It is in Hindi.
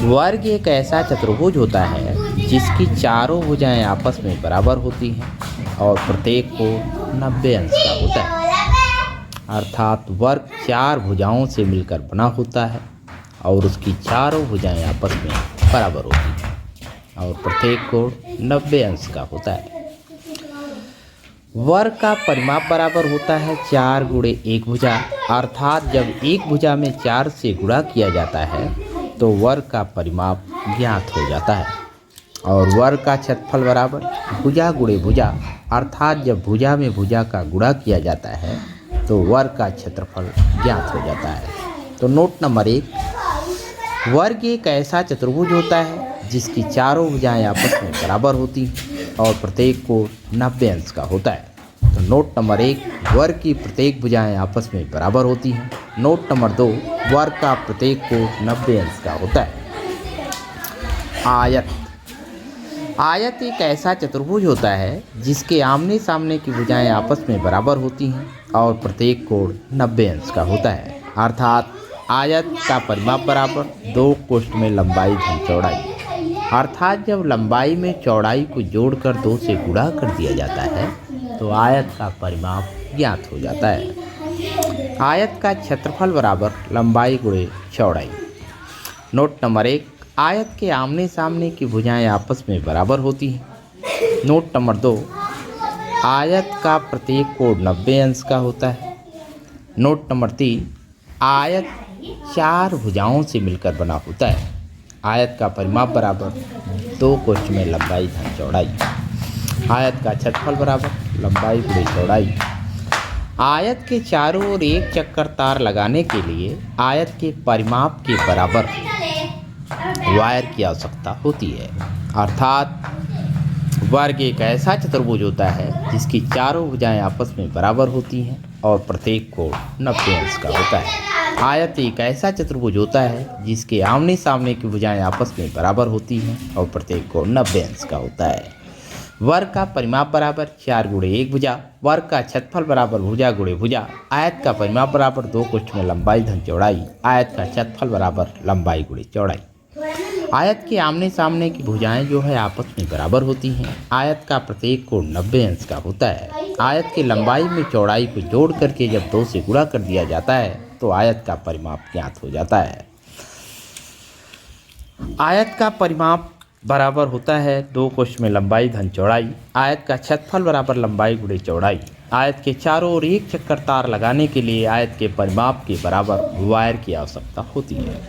वर्ग एक ऐसा चतुर्भुज होता है जिसकी चारों भुजाएं आपस में बराबर होती हैं और प्रत्येक कोण 90 अंश का होता है। अर्थात वर्ग चार भुजाओं से मिलकर बना होता है और उसकी चारों भुजाएं आपस में बराबर होती हैं और प्रत्येक कोण 90 अंश का होता है। वर्ग का परिमाप बराबर होता है 4 गुणे एक भुजा, अर्थात जब एक भुजा में 4 से गुणा किया जाता है तो वर्ग का परिमाप ज्ञात हो जाता है। और वर्ग का क्षेत्रफल बराबर भुजा गुणे भुजा, अर्थात जब भुजा में भुजा का गुणा किया जाता है तो वर्ग का क्षेत्रफल ज्ञात हो जाता है। तो नोट नंबर 1, वर्ग एक ऐसा चतुर्भुज होता है जिसकी चारों भुजाएं आपस में बराबर होती हैं और प्रत्येक कोण 90 अंश का होता है। तो नोट नंबर 1, वर्ग की प्रत्येक भुजाएं आपस में बराबर होती हैं। नोट नंबर 2, वर्ग का प्रत्येक कोण 90 अंश का होता है। आयत आयत एक ऐसा चतुर्भुज होता है जिसके आमने सामने की भुजाएं आपस में बराबर होती हैं और प्रत्येक कोण 90 अंश का होता है। अर्थात आयत का परिमाप बराबर 2 कोष्ठ में लंबाई धन चौड़ाई, अर्थात जब लंबाई में चौड़ाई को जोड़कर 2 से गुणा कर दिया जाता है तो आयत का परिमाप ज्ञात हो जाता है। आयत का क्षेत्रफल बराबर लंबाई गुणे चौड़ाई। नोट नंबर 1, आयत के आमने सामने की भुजाएं आपस में बराबर होती हैं। नोट नंबर 2, आयत का प्रत्येक कोण 90 अंश का होता है। नोट नंबर 3, आयत 4 भुजाओं से मिलकर बना होता है। आयत का परिमाप बराबर 2 कोष्ठ में लंबाई धन चौड़ाई। आयत का क्षेत्रफल बराबर लंबाई गुणे चौड़ाई। आयत के चारों ओर एक चक्कर तार लगाने के लिए आयत के परिमाप के बराबर वायर की आवश्यकता होती है। अर्थात वर्ग एक ऐसा चतुर्भुज होता है जिसकी चारों भुजाएं आपस में बराबर होती हैं और प्रत्येक कोण 90 अंश का होता है। आयत एक ऐसा चतुर्भुज होता है जिसके आमने सामने की भुजाएं आपस में बराबर होती हैं और प्रत्येक कोण 90 अंश का होता है। वर्ग का परिमाप बराबर 4 गुणे एक भुजा, वर्ग का क्षेत्रफल बराबर भुजा गुणे भुजा, आयत का परिमाप बराबर 2 कोष्ठ में लंबाई धन चौड़ाई, आयत का क्षेत्रफल बराबर लंबाई गुणे चौड़ाई। आयत के आमने सामने की भुजाएं जो है आपस में बराबर होती हैं। आयत का प्रत्येक कोण 90 अंश का होता है। आयत की लंबाई में चौड़ाई को जोड़ करके जब 2 से गुणा कर दिया जाता है तो आयत का परिमाप ज्ञात हो जाता है। आयत का परिमाप बराबर होता है 2 कोष्ठ में लंबाई धन चौड़ाई। आयत का क्षेत्रफल बराबर लंबाई गुणे चौड़ाई। आयत के चारों ओर एक चक्कर तार लगाने के लिए आयत के परिमाप के बराबर वायर की आवश्यकता होती है।